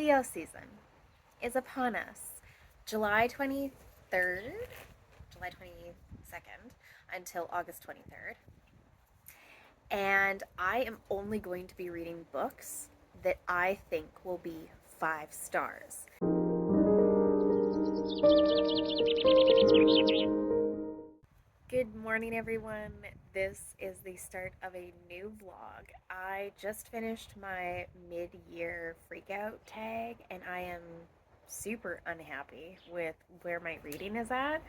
Leo season is upon us. July 23rd, July 22nd until August 23rd. And I am only going to be reading books that I think will be 5 stars. Good morning, everyone. This is the start of a new vlog. I just finished my mid-year freakout tag, and I am super unhappy with where my reading is at.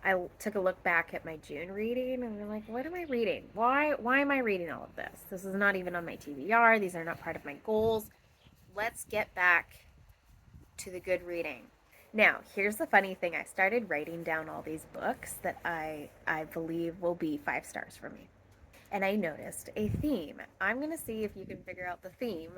I took a look back at my June reading, and I'm like, what am I reading? Why am I reading all of this? This is not even on my TBR. These are not part of my goals. Let's get back to the good reading. Now, here's the funny thing. I started writing down all these books that I believe will be 5 stars for me. And I noticed a theme. I'm going to see if you can figure out the theme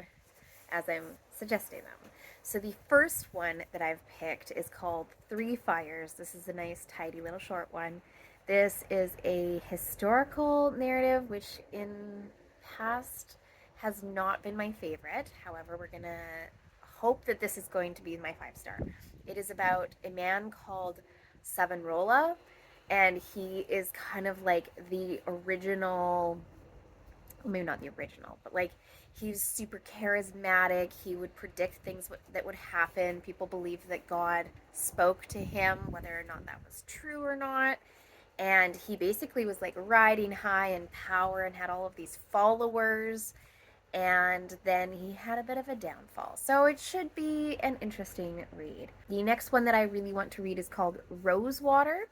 as I'm suggesting them. So the first one that I've picked is called 3 Fires. This is a nice, tidy little short one. This is a historical narrative, which in past has not been my favorite. However, we're going to hope that this is going to be my 5-star. It is about a man called Savonarola, and he is kind of like the original, well, maybe not the original, but like he's super charismatic. He would predict things that would happen. People believed that God spoke to him, whether or not that was true or not. And he basically was like riding high in power and had all of these followers. And then he had a bit of a downfall. So it should be an interesting read. The next one that I really want to read is called Rosewater.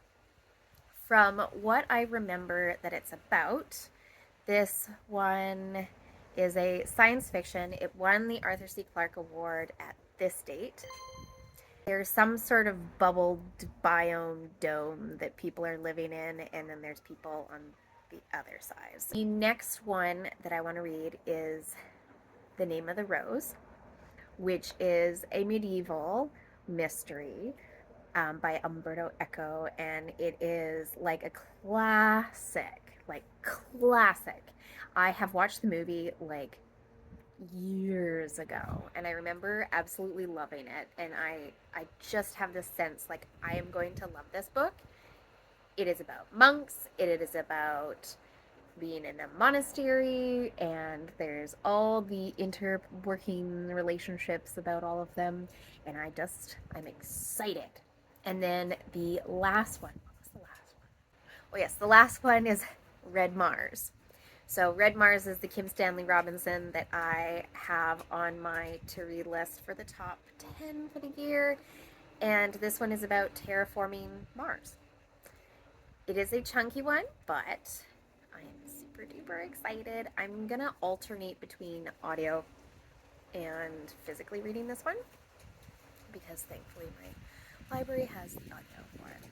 From what I remember that it's about, this one is a science fiction. It won the Arthur C. Clarke Award at this date. There's some sort of bubbled biome dome that people are living in, and then there's people on the other side. The next one that I want to read is The Name of the Rose, which is a medieval mystery by Umberto Eco, and it is like a classic, I have watched the movie like years ago, and I remember absolutely loving it, and I just have this sense like I am going to love this book. It is about monks, it is about being in a monastery, and there's all the interworking relationships about all of them, and I'm excited. And then the last one, what was the last one? Oh yes, the last one is Red Mars. So Red Mars is the Kim Stanley Robinson that I have on my to-read list for the top 10 for the year, and this one is about terraforming Mars. It is a chunky one, but I am super duper excited. I'm gonna alternate between audio and physically reading this one because thankfully my library has the audio for it.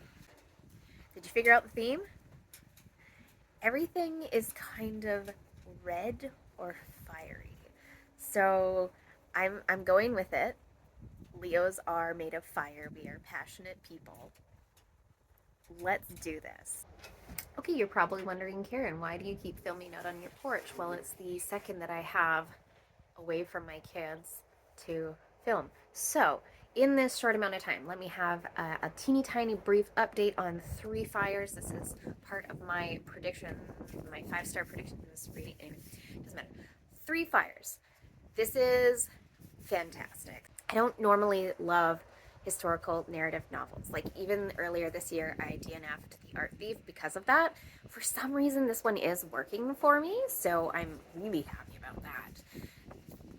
Did you figure out the theme? Everything is kind of red or fiery. So I'm going with it. Leos are made of fire. We are passionate people. Let's do this. Okay, you're probably wondering, Karen, why do you keep filming out on your porch? Well, it's the second that I have away from my kids to film. So, in this short amount of time, let me have a teeny tiny brief update on 3 Fires. This is part of my prediction, my 5-star prediction in this reading. Anyway, doesn't matter. 3 Fires. This is fantastic. I don't normally love historical narrative novels. Like even earlier this year, I DNF'd The Art Thief because of that. For some reason, this one is working for me, so I'm really happy about that.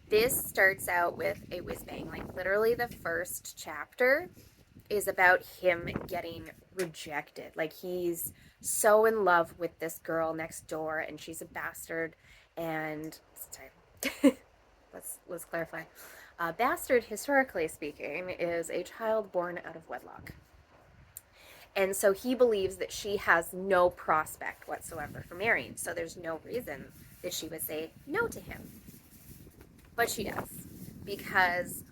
This starts out with a whiz bang. Like literally the first chapter is about him getting rejected. Like he's so in love with this girl next door, and she's a bastard. And sorry, let's clarify. A bastard, historically speaking, is a child born out of wedlock. And so he believes that she has no prospect whatsoever for marrying. So there's no reason that she would say no to him. But she does. Because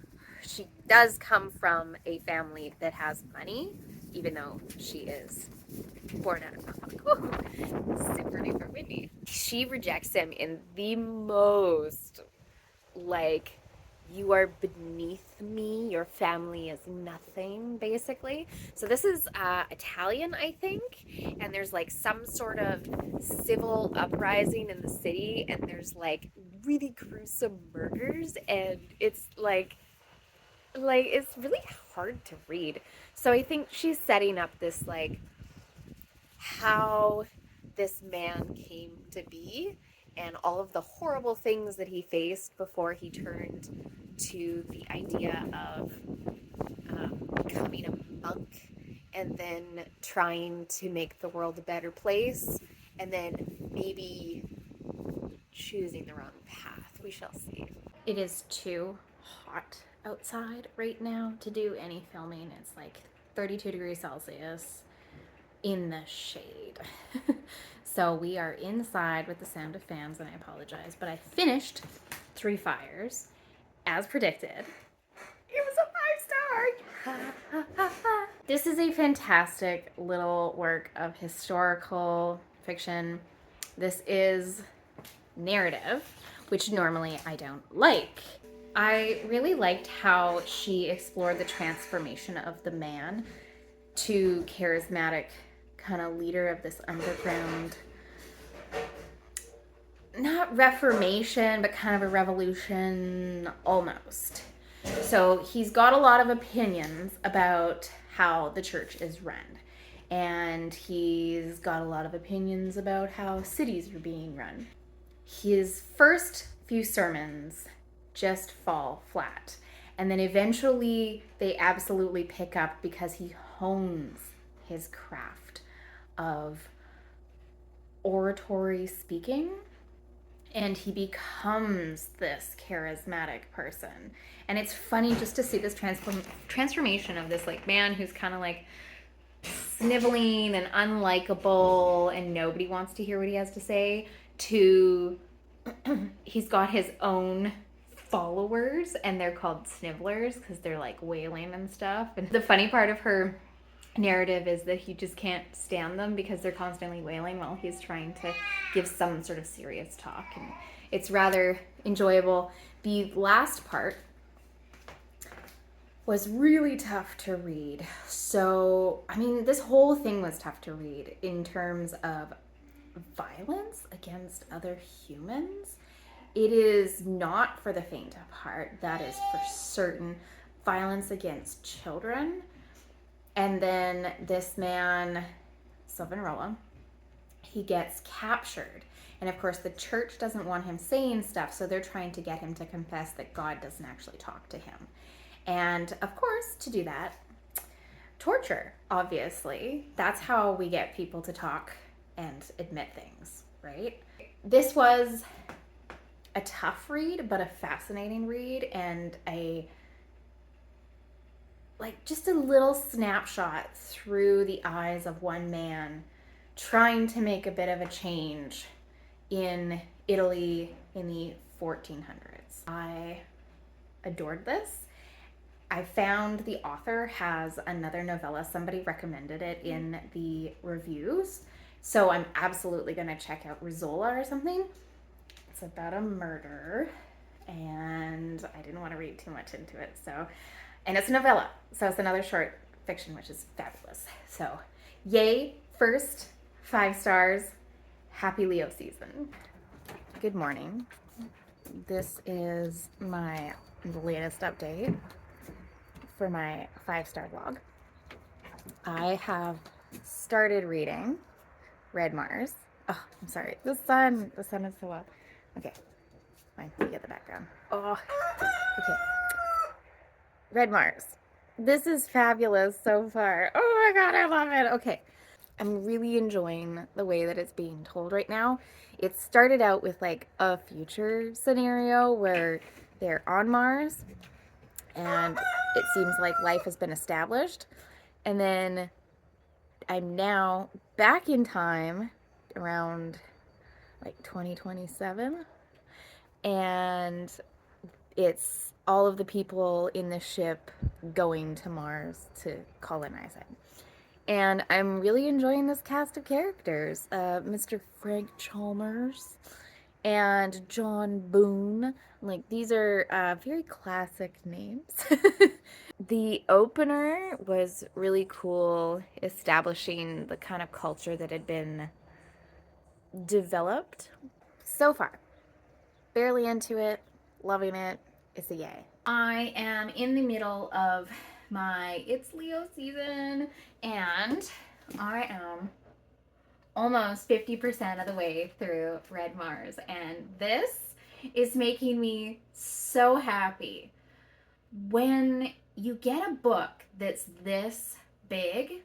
she does come from a family that has money, even though she is born out of wedlock. Super duper windy. She rejects him in the most, like, you are beneath me, your family is nothing, basically. So this is Italian, I think, and there's like some sort of civil uprising in the city, and there's like really gruesome murders, and it's like it's really hard to read. So I think she's setting up this like how this man came to be and all of the horrible things that he faced before he turned to the idea of becoming a monk and then trying to make the world a better place and then maybe choosing the wrong path. We shall see. It is too hot outside right now to do any filming. It's like 32 degrees Celsius in the shade. So we are inside with the sound of fans, and I apologize, but I finished 3 fires as predicted. It was a 5-star. This is a fantastic little work of historical fiction. This is narrative, which normally I don't like. I really liked how she explored the transformation of the man to charismatic kind of leader of this underground, not reformation, but kind of a revolution almost. So he's got a lot of opinions about how the church is run. And he's got a lot of opinions about how cities are being run. His first few sermons just fall flat. And then eventually they absolutely pick up because he hones his craft of oratory speaking, and he becomes this charismatic person. And it's funny just to see this transformation of this like man who's kind of like sniveling and unlikable and nobody wants to hear what he has to say to he's got his own followers and they're called snivellers because they're like wailing and stuff. And the funny part of her narrative is that he just can't stand them because they're constantly wailing while he's trying to give some sort of serious talk, and it's rather enjoyable. The last part was really tough to read. So, I mean, this whole thing was tough to read in terms of violence against other humans. It is not for the faint of heart, that is for certain. Violence against children. And then this man, Savonarola, he gets captured. And of course, the church doesn't want him saying stuff, so they're trying to get him to confess that God doesn't actually talk to him. And of course, to do that, torture, obviously. That's how we get people to talk and admit things, right? This was a tough read, but a fascinating read, and just a little snapshot through the eyes of one man trying to make a bit of a change in Italy in the 1400s. I adored this. I found the author has another novella. Somebody recommended it in the reviews. So I'm absolutely going to check out Rosewater or something. It's about a murder, and I didn't want to read too much into it. And it's a novella, so it's another short fiction, which is fabulous. So, yay, first 5 stars, happy Leo season. Good morning. This is my latest update for my 5-star vlog. I have started reading Red Mars. Oh, I'm sorry. The sun is so well. Okay, fine, we get the background. Oh, okay. Red Mars. This is fabulous so far. Oh my god, I love it. Okay. I'm really enjoying the way that it's being told right now. It started out with like a future scenario where they're on Mars and it seems like life has been established. And then I'm now back in time around like 2027, and it's all of the people in the ship going to Mars to colonize it. And I'm really enjoying this cast of characters. Mr. Frank Chalmers and John Boone. Like, these are very classic names. The opener was really cool, establishing the kind of culture that had been developed. So far, barely into it, loving it. It's a yay. I am in the middle of my It's Leo season, and I am almost 50% of the way through Red Mars, and this is making me so happy. When you get a book that's this big,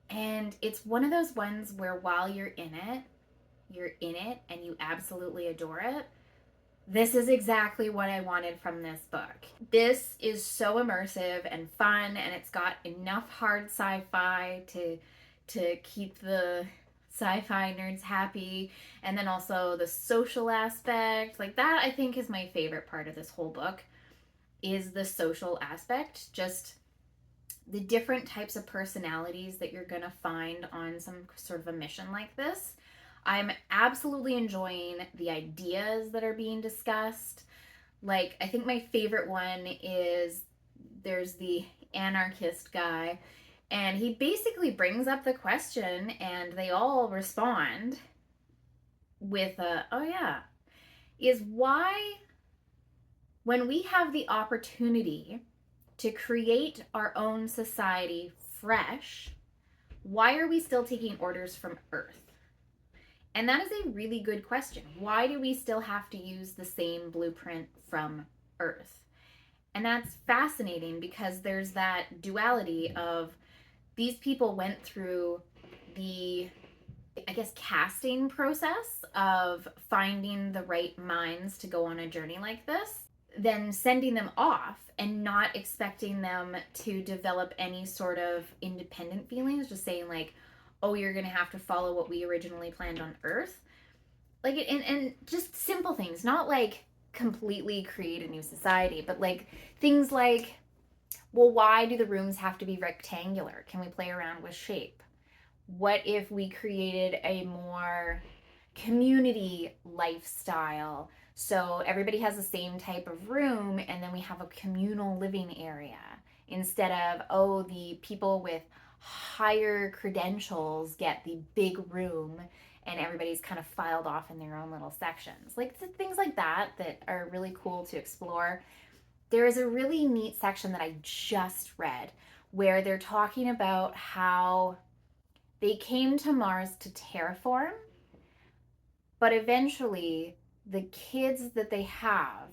and it's one of those ones where while you're in it and you absolutely adore it. This is exactly what I wanted from this book. This is so immersive and fun, and it's got enough hard sci-fi to keep the sci-fi nerds happy, and then also the social aspect. Like, that I think is my favorite part of this whole book, is the social aspect. Just the different types of personalities that you're gonna find on some sort of a mission like this. I'm absolutely enjoying the ideas that are being discussed. Like, I think my favorite one is there's the anarchist guy, and he basically brings up the question, and they all respond with a, oh yeah, is why, when we have the opportunity to create our own society fresh, why are we still taking orders from Earth? And that is a really good question. Why do we still have to use the same blueprint from Earth? And that's fascinating because there's that duality of these people went through the, I guess, casting process of finding the right minds to go on a journey like this, then sending them off and not expecting them to develop any sort of independent feelings, just saying like, oh, you're gonna have to follow what we originally planned on Earth. Like, and just simple things, not like completely create a new society, but like things like, well, why do the rooms have to be rectangular? Can we play around with shape? What if we created a more community lifestyle? So everybody has the same type of room, and then we have a communal living area instead of, oh, the people with higher credentials get the big room and everybody's kind of filed off in their own little sections. Like, things like that that are really cool to explore. There is a really neat section that I just read where they're talking about how they came to Mars to terraform, but eventually the kids that they have,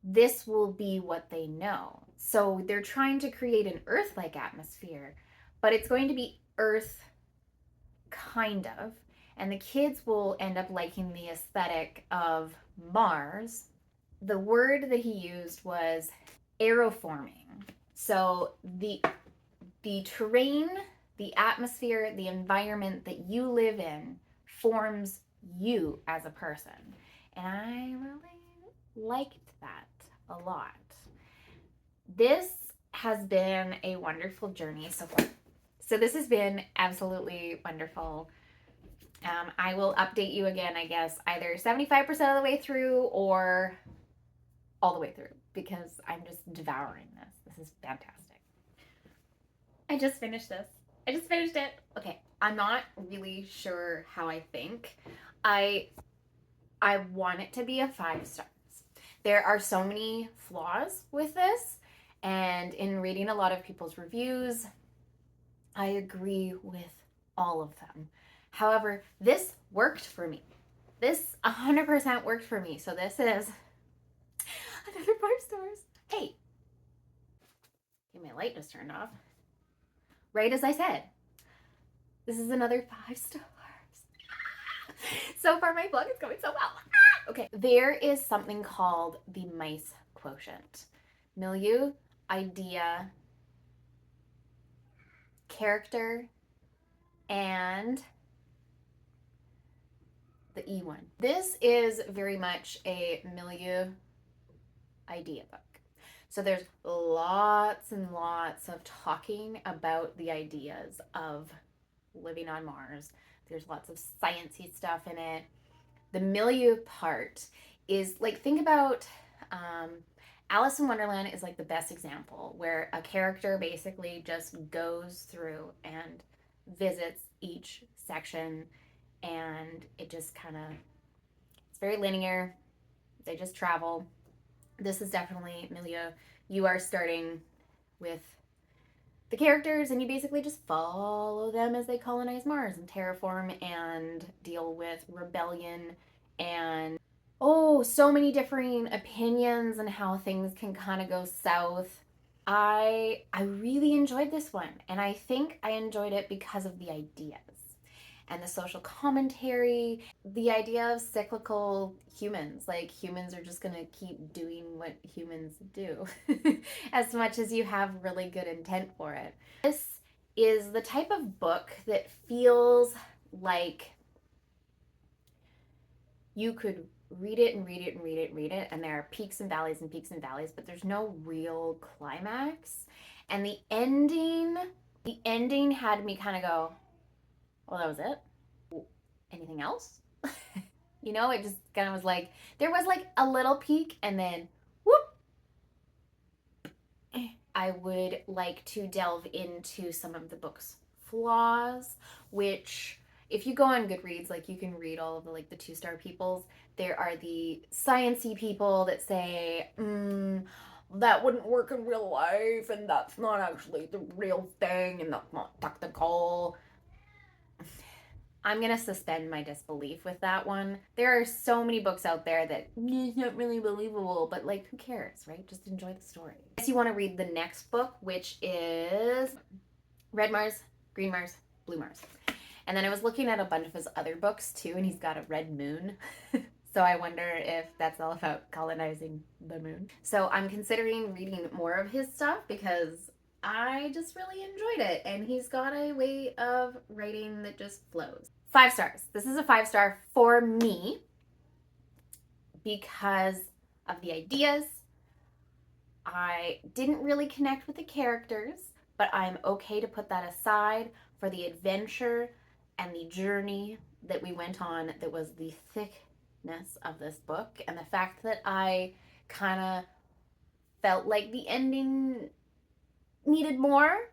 this will be what they know. So they're trying to create an Earth-like atmosphere, but it's going to be Earth kind of, and the kids will end up liking the aesthetic of Mars. The word that he used was aeroforming. So the terrain, the atmosphere, the environment that you live in forms you as a person. And I really liked that a lot. This has been a wonderful journey so far. So this has been absolutely wonderful. I will update you again, I guess, either 75% of the way through or all the way through, because I'm just devouring this. This is fantastic. I just finished this. I just finished it. Okay, I'm not really sure how I think. I want it to be a 5 stars. There are so many flaws with this, and in reading a lot of people's reviews, I agree with all of them. However, this worked for me. This 100% worked for me. So this is another 5 stars. Hey, my light just turned off. Right as I said, this is another 5 stars. So far, my blog is going so well. Okay, there is something called the MICE quotient. Milieu, idea, character, and the E one. This is very much a milieu idea book. So there's lots and lots of talking about the ideas of living on Mars. There's lots of sciencey stuff in it. The milieu part is like, think about um, Alice in Wonderland is like the best example where a character basically just goes through and visits each section, and it just kind of, it's very linear. They just travel. This is definitely milieu. You are starting with the characters, and you basically just follow them as they colonize Mars and terraform and deal with rebellion and, oh, so many differing opinions and how things can kind of go south. I really enjoyed this one, and I think I enjoyed it because of the ideas and the social commentary, the idea of cyclical humans. Like, humans are just going to keep doing what humans do as much as you have really good intent for it. This is the type of book that feels like you could read it and read it and read it and read it, and there are peaks and valleys, but there's no real climax. And the ending had me kind of go, well, that was it? Anything else? It just kind of was like, there was like a little peak, and then whoop. I would like to delve into some of the book's flaws, which, if you go on Goodreads, like, you can read all of the, like, the 2-star peoples. There are the sciencey people that say, that wouldn't work in real life, and that's not actually the real thing, and that's not technical. I'm going to suspend my disbelief with that one. There are so many books out there that it's not really believable, but, like, who cares, right? Just enjoy the story. If you want to read the next book, which is Red Mars, Green Mars, Blue Mars. And then I was looking at a bunch of his other books too, and he's got a red moon. So I wonder if that's all about colonizing the moon. So I'm considering reading more of his stuff because I just really enjoyed it, and he's got a way of writing that just flows. 5 stars. This is a 5-star for me because of the ideas. I didn't really connect with the characters, but I'm okay to put that aside for the adventure and the journey that we went on, that was the thickness of this book, and the fact that I kind of felt like the ending needed more,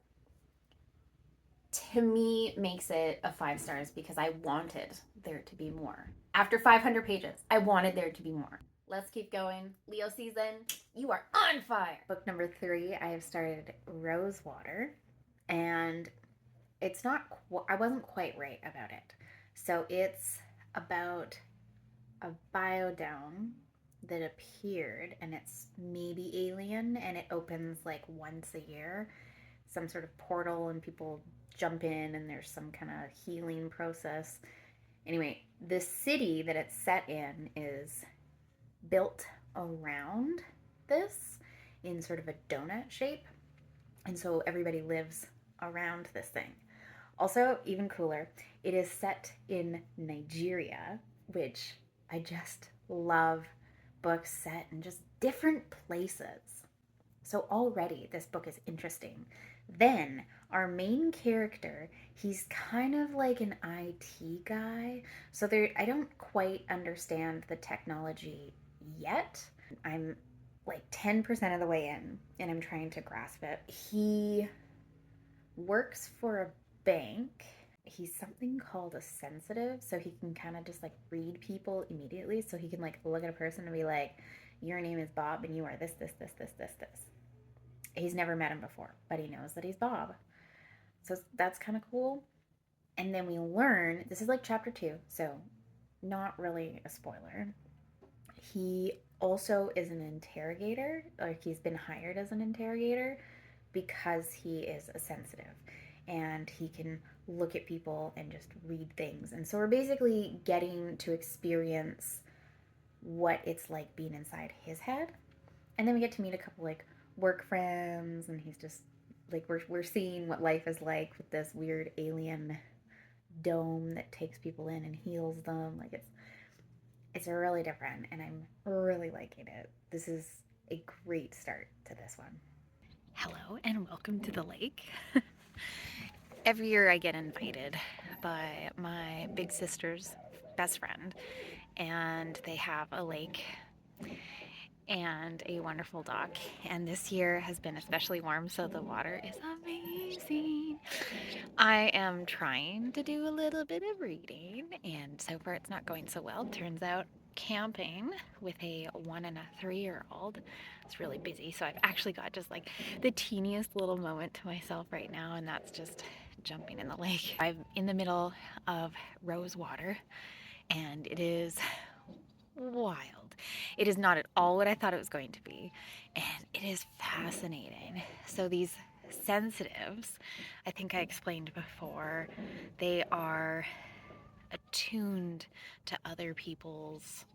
to me makes it a 5 stars, because I wanted there to be more. After 500 pages, I wanted there to be more. Let's keep going. Leo season, you are on fire. Book number 3, I have started Rosewater, and it's not, I wasn't quite right about it. So it's about a biodome that appeared, and it's maybe alien, and it opens like once a year, some sort of portal, and people jump in, and there's some kind of healing process. Anyway, the city that it's set in is built around this in sort of a donut shape, and so everybody lives around this thing. Also, even cooler, it is set in Nigeria, which I just love books set in just different places. So already this book is interesting. Then our main character, he's kind of like an IT guy. So I don't quite understand the technology yet. I'm like 10% of the way in, and I'm trying to grasp it. He works for a bank. He's something called a sensitive, so he can kind of just like read people immediately. So he can like look at a person and be like, your name is Bob, and you are this, this, this, this, this, this. He's never met him before, but he knows that he's Bob. So that's kind of cool. And then we learn, this is like chapter 2, so not really a spoiler. He also is an interrogator, or he's been hired as an interrogator, because he is a sensitive, and he can look at people and just read things. And so we're basically getting to experience what it's like being inside his head. And then we get to meet a couple like work friends, and he's just like, we're seeing what life is like with this weird alien dome that takes people in and heals them. Like, it's really different, and I'm really liking it. This is a great start to this one. Hello and welcome to the lake. Every year I get invited by my big sister's best friend, and they have a lake and a wonderful dog. And this year has been especially warm, so the water is amazing. I am trying to do a little bit of reading, and so far it's not going so well. Turns out camping with a 1 and a 3-year-old, it's really busy, so I've actually got just like the teeniest little moment to myself right now, and that's just jumping in the lake. I'm in the middle of Rosewater, and it is wild. It is not at all what I thought it was going to be, and it is fascinating. So these sensitives, I think I explained before, they are attuned to other people's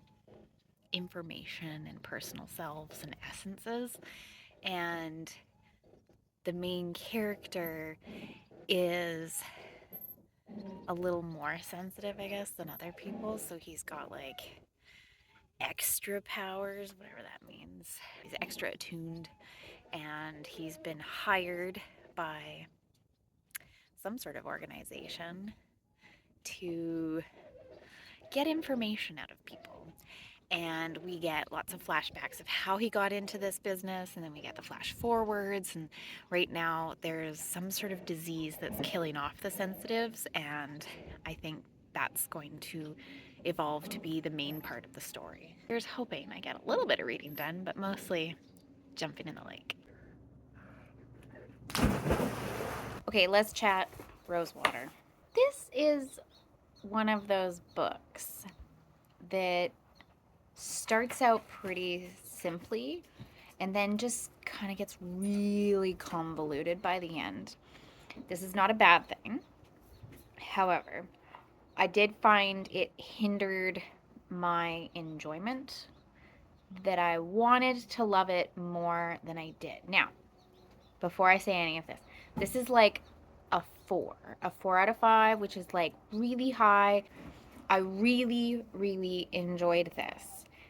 information and personal selves and essences, and the main character is a little more sensitive, I guess, than other people. So he's got like extra powers, whatever that means. He's extra attuned, and he's been hired by some sort of organization to get information out of people. And we get lots of flashbacks of how he got into this business, and then we get the flash forwards. And right now, there's some sort of disease that's killing off the sensitives, and I think that's going to evolve to be the main part of the story. Here's hoping I get a little bit of reading done, but mostly jumping in the lake. Okay, let's chat Rosewater. This is one of those books that starts out pretty simply and then just kind of gets really convoluted by the end. This is not a bad thing. However, I did find it hindered my enjoyment, that I wanted to love it more than I did. Now, before I say any of this, this is like a 4 out of 5, which is like really high. I really, really enjoyed this.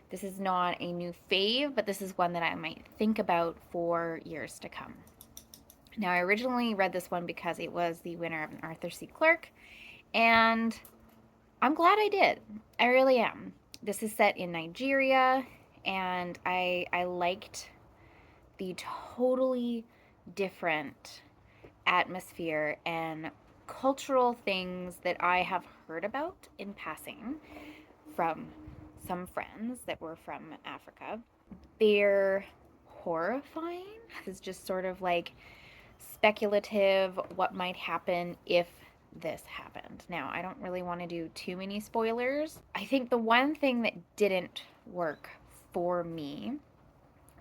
This is not a new fave, but this is one that I might think about for years to come. Now, I originally read this one because it was the winner of an Arthur C. Clarke, and I'm glad I did. I really am. This is set in Nigeria, and I liked the totally different atmosphere and cultural things that I have heard about in passing from some friends that were from Africa. They're horrifying. It's just sort of like speculative, what might happen if this happened. Now, I don't really want to do too many spoilers. I think the one thing that didn't work for me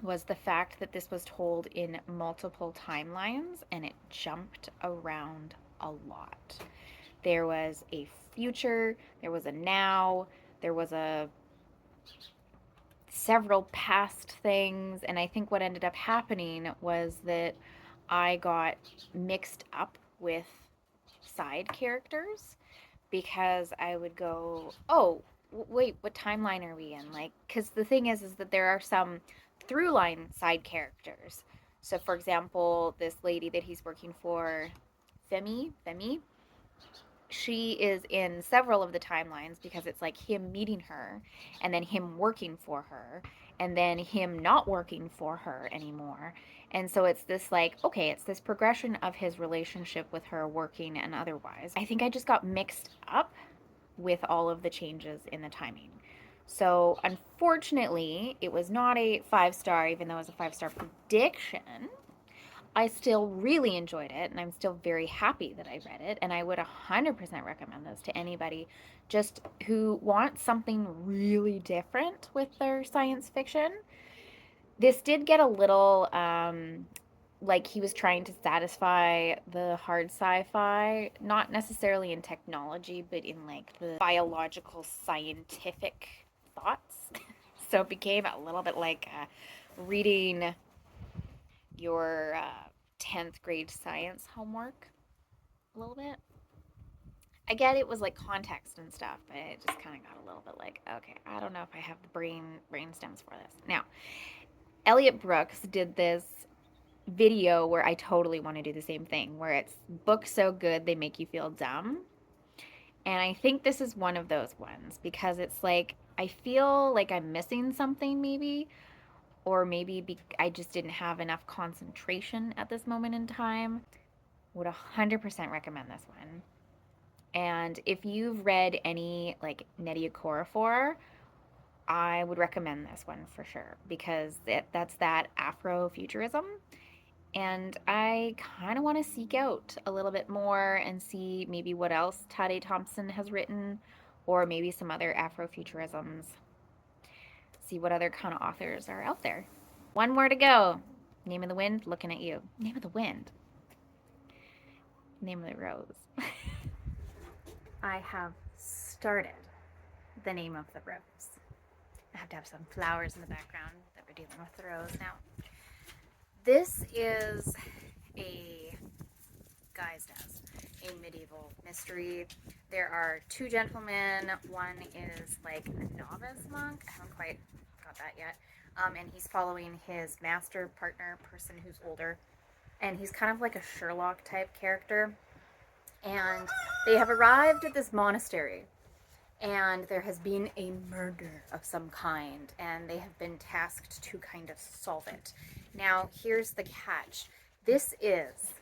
was the fact that this was told in multiple timelines and it jumped around a lot. There was a future, there was a now, there was a several past things, and I think what ended up happening was that I got mixed up with side characters, because I would go, oh, wait, what timeline are we in? Like, because the thing is that there are some through line side characters. So, for example, this lady that he's working for, Femi, she is in several of the timelines, because it's like him meeting her and then him working for her and then him not working for her anymore. And so it's this like, okay, it's this progression of his relationship with her, working and otherwise. I think I just got mixed up with all of the changes in the timing. So unfortunately, it was not a 5-star, even though it was a 5-star prediction. I still really enjoyed it, and I'm still very happy that I read it, and I would 100% recommend this to anybody just who wants something really different with their science fiction. This did get a little like he was trying to satisfy the hard sci-fi, not necessarily in technology, but in like the biological scientific thoughts. So it became a little bit like reading your 10th grade science homework a little bit. I get it was like context and stuff, but it just kind of got a little bit like, okay, I don't know if I have the brain stems for this. Now, Elliot Brooks did this video where I totally want to do the same thing, where it's books so good they make you feel dumb. And I think this is one of those ones, because it's like I feel like I'm missing something maybe, or maybe I just didn't have enough concentration at this moment in time. Would 100% recommend this one. And if you've read any like Nnedi Okorafor, I would recommend this one for sure because that's that Afrofuturism. And I kind of want to seek out a little bit more and see maybe what else Tade Thompson has written, or maybe some other Afrofuturisms. See what other kind of authors are out there. One more to go. Name of the Wind, looking at you. Name of the Wind. Name of the Rose. I have started The Name of the Rose. I have to have some flowers in the background that we're dealing with the rose now. This is a, guised as, a medieval mystery. There are two gentlemen. One is like a novice monk. I haven't quite got that yet. And he's following his master partner, person who's older. And he's kind of like a Sherlock type character. And they have arrived at this monastery. And there has been a murder of some kind. And they have been tasked to kind of solve it. Now, here's the catch. This is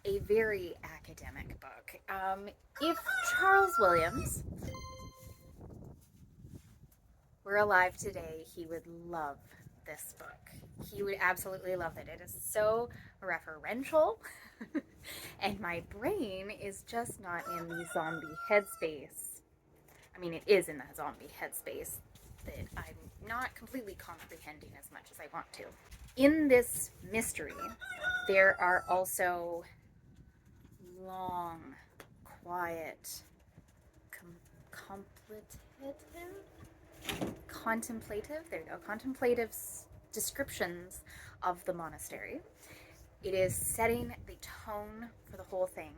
a very academic book. If Charles Williams were alive today, he would love this book. He would absolutely love it. It is so referential, and my brain is just not in the zombie headspace. I mean, it is in the zombie headspace that I'm not completely comprehending as much as I want to. In this mystery, there are also long, quiet, contemplative, there you go, contemplative descriptions of the monastery. It is setting the tone for the whole thing.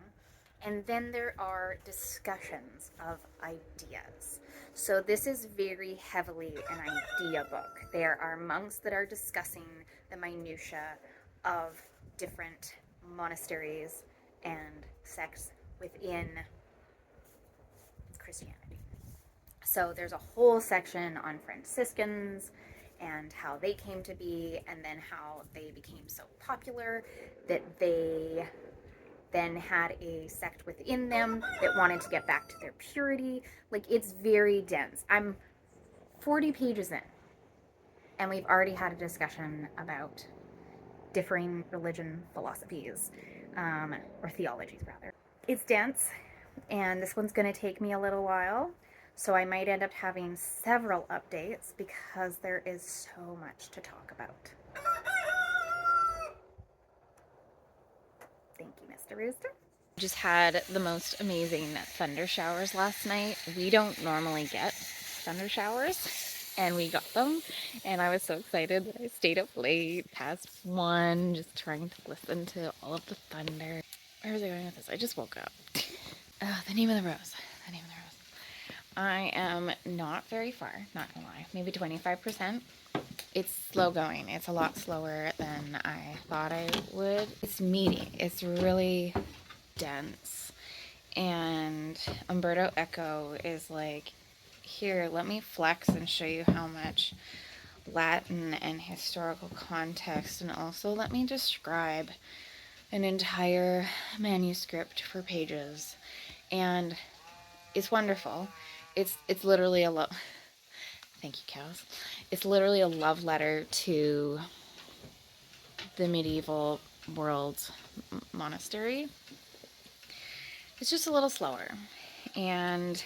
And then there are discussions of ideas. So this is very heavily an idea book. There are monks that are discussing the minutiae of different monasteries and sects within Christianity. So there's a whole section on Franciscans and how they came to be, and then how they became so popular that they then had a sect within them that wanted to get back to their purity. Like, it's very dense. I'm 40 pages in, and we've already had a discussion about differing religion philosophies, or theologies rather. It's dense, and this one's going to take me a little while, so I might end up having several updates because there is so much to talk about. Thank you, Mr. Rooster. Just had the most amazing thunder showers last night. We don't normally get thunder showers, and we got them, and I was so excited that I stayed up late past 1 just trying to listen to all of the thunder. Where was I going with this? I just woke up. The Name of the Rose. The Name of the Rose. I am not very far, not gonna lie. Maybe 25%. It's slow going. It's a lot slower than I thought I would. It's meaty. It's really dense. And Umberto Eco is like, here, let me flex and show you how much Latin and historical context, and also let me describe an entire manuscript for pages. And it's wonderful. It's literally a love. Thank you, cows. It's literally a love letter to the medieval world monastery. It's just a little slower, and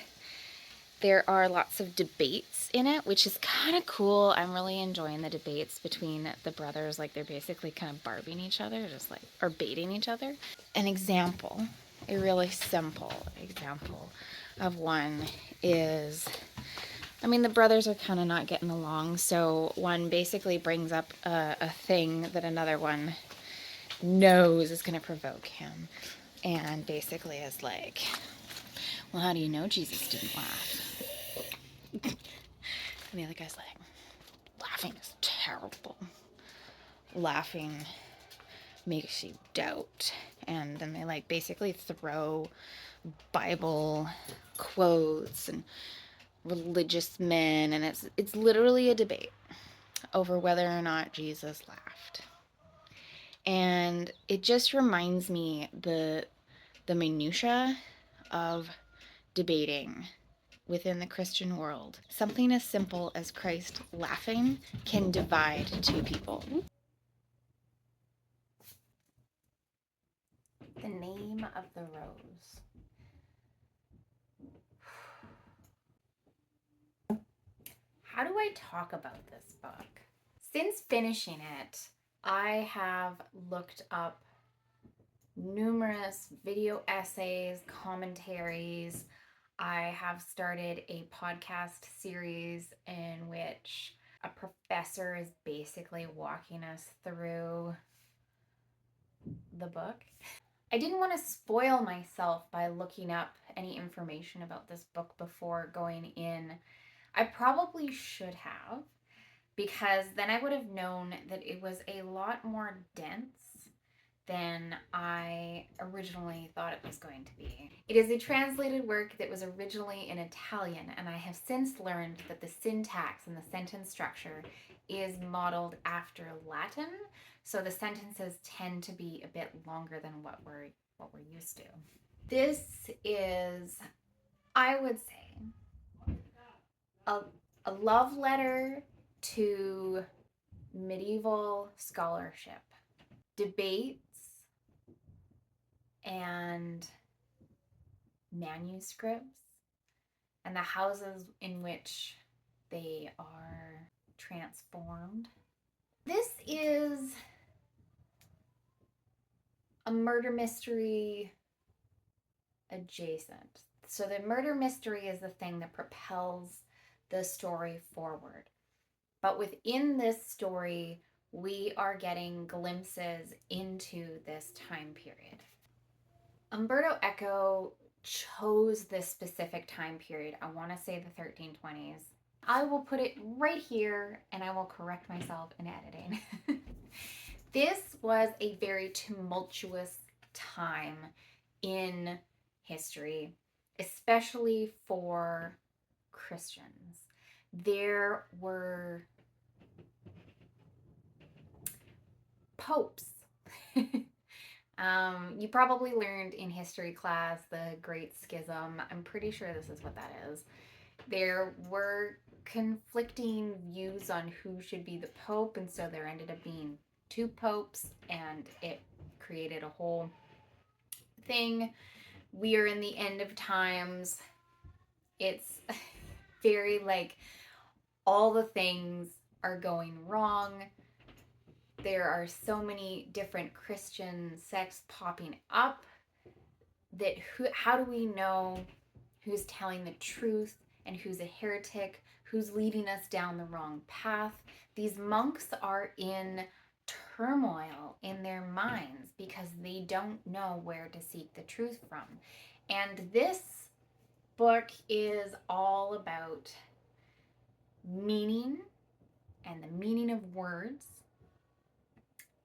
there are lots of debates in it, which is kind of cool. I'm really enjoying the debates between the brothers. Like, they're basically kind of barbing each other, just like, or baiting each other. An example, a really simple example of one is, I mean, the brothers are kind of not getting along, so one basically brings up a thing that another one knows is going to provoke him, and basically is like, well, how do you know Jesus didn't laugh? And the other guy's like, laughing is terrible. Laughing makes you doubt. And then they like basically throw Bible quotes and religious men, and it's literally a debate over whether or not Jesus laughed. And it just reminds me the minutia of debating within the Christian world. Something as simple as Christ laughing can divide two people. The Name of the Rose. How do I talk about this book? Since finishing it, I have looked up numerous video essays, commentaries. I have started a podcast series in which a professor is basically walking us through the book. I didn't want to spoil myself by looking up any information about this book before going in. I probably should have, because then I would have known that it was a lot more dense than I originally thought it was going to be. It is a translated work that was originally in Italian, and I have since learned that the syntax and the sentence structure is modeled after Latin, so the sentences tend to be a bit longer than what we're used to. This is, I would say, a love letter to medieval scholarship, debates, and manuscripts, and the houses in which they are transformed. This is a murder mystery adjacent. So the murder mystery is the thing that propels the story forward. But within this story, we are getting glimpses into this time period. Umberto Eco chose this specific time period. I want to say the 1320s. I will put it right here and I will correct myself in editing. This was a very tumultuous time in history, especially for Christians. There were popes. You probably learned in history class the Great Schism. I'm pretty sure this is what that is. There were conflicting views on who should be the pope, and so there ended up being two popes, and it created a whole thing. We are in the end of times. It's very like all the things are going wrong. There are so many different Christian sects popping up that how do we know who's telling the truth and who's a heretic, who's leading us down the wrong path? These monks are in turmoil in their minds because they don't know where to seek the truth from. And this book is all about meaning and the meaning of words,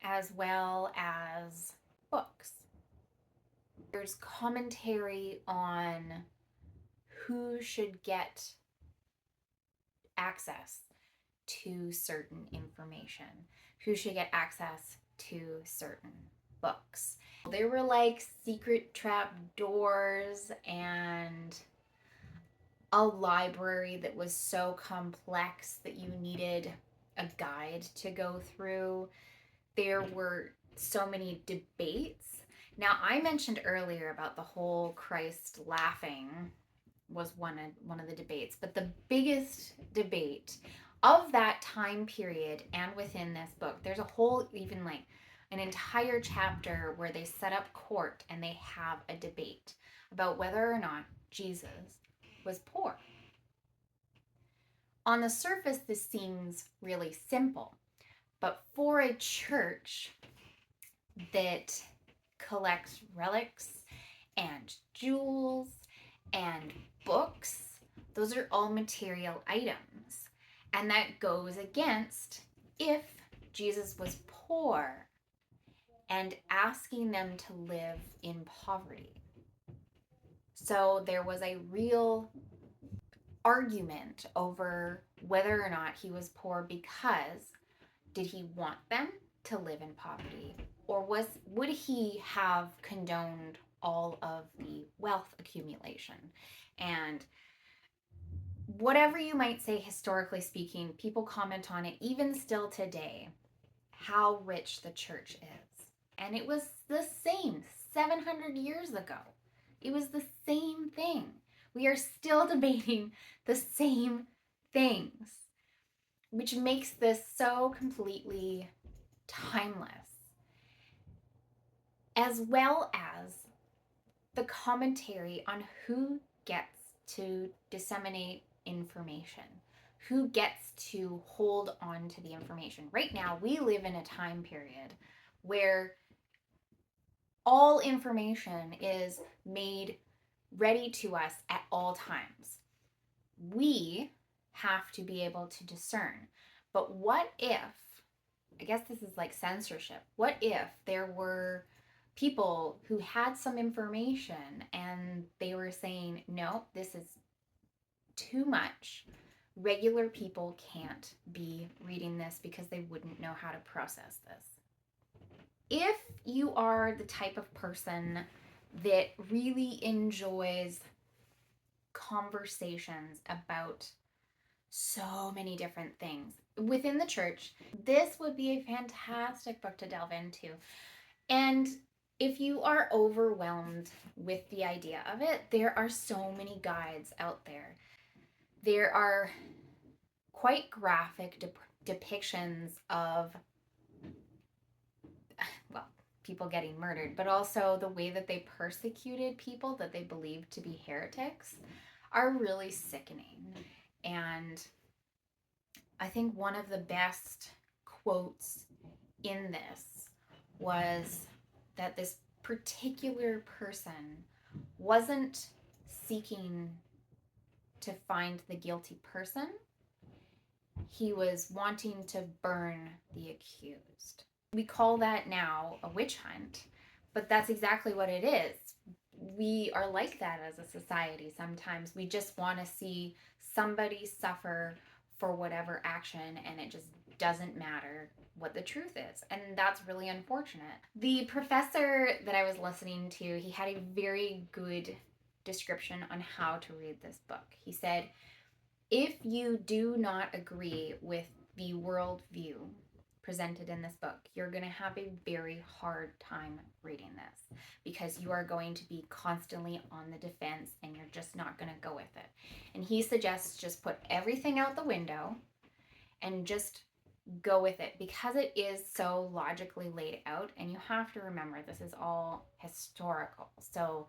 as well as books. There's commentary on who should get access to certain information, who should get access to certain books. There were like secret trap doors and a library that was so complex that you needed a guide to go through. There were so many debates. Now, I mentioned earlier about the whole Christ laughing was one of the debates, but the biggest debate of that time period and within this book, there's a whole, even like an entire chapter where they set up court and they have a debate about whether or not Jesus was poor. On the surface, this seems really simple, but for a church that collects relics and jewels and books, those are all material items. And that goes against if Jesus was poor and asking them to live in poverty. So there was a real argument over whether or not he was poor because did he want them to live in poverty, or would he have condoned all of the wealth accumulation? And whatever you might say, historically speaking, people comment on it even still today, how rich the church is. And it was the same 700 years ago. It was the same thing. We are still debating the same things, which makes this so completely timeless, as well as the commentary on who gets to disseminate information, who gets to hold on to the information. Right now, we live in a time period where all information is made ready to us at all times. We have to be able to discern. But what if, I guess this is like censorship, what if there were people who had some information and they were saying, no, this is too much. Regular people can't be reading this because they wouldn't know how to process this. If you are the type of person that really enjoys conversations about so many different things within the church, this would be a fantastic book to delve into. And if you are overwhelmed with the idea of it, there are so many guides out there. There are quite graphic depictions of, well, people getting murdered, but also the way that they persecuted people that they believed to be heretics are really sickening. And I think one of the best quotes in this was that this particular person wasn't seeking to find the guilty person. He was wanting to burn the accused. We call that now a witch hunt, but that's exactly what it is. We are like that as a society sometimes. We just want to see somebody suffer for whatever action, and it just doesn't matter what the truth is. And that's really unfortunate. The professor that I was listening to, he had a very good description on how to read this book. He said, if you do not agree with the worldview presented in this book, you're going to have a very hard time reading this because you are going to be constantly on the defense and you're just not going to go with it. And he suggests just put everything out the window and just go with it because it is so logically laid out. And you have to remember, this is all historical. So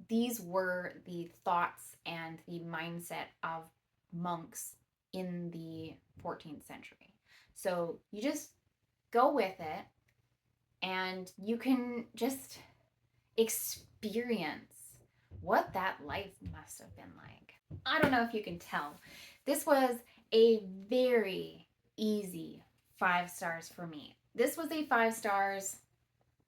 these were the thoughts and the mindset of monks in the 14th century. So you just go with it and you can just experience what that life must have been like. I don't know if you can tell. This was a very easy 5 stars for me. This was a 5 stars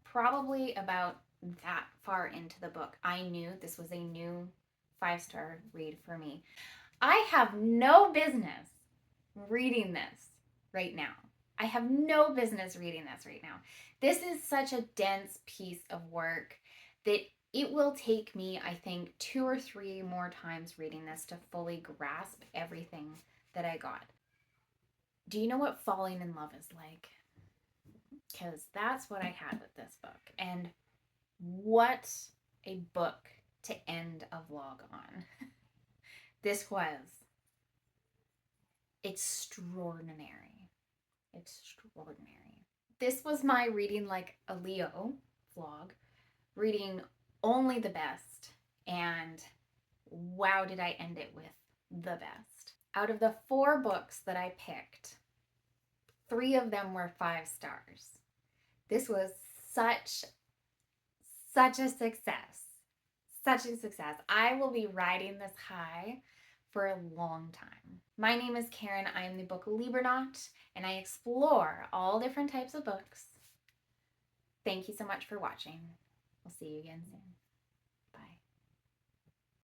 probably about that far into the book. I knew this was a new 5-star read for me. I have no business reading this right now. I have no business reading this right now. This is such a dense piece of work that it will take me, I think, 2 or 3 more times reading this to fully grasp everything that I got. Do you know what falling in love is like? Because that's what I had with this book. And what a book to end a vlog on. This was extraordinary. Extraordinary. This was my reading like a Leo vlog, reading only the best, and wow, did I end it with the best. Out of the 4 books that I picked, 3 of them were 5 stars. This was such a success. Such a success. I will be riding this high for a long time. My name is Karen. I am the Book Libraut, and I explore all different types of books. Thank you so much for watching. We'll see you again soon.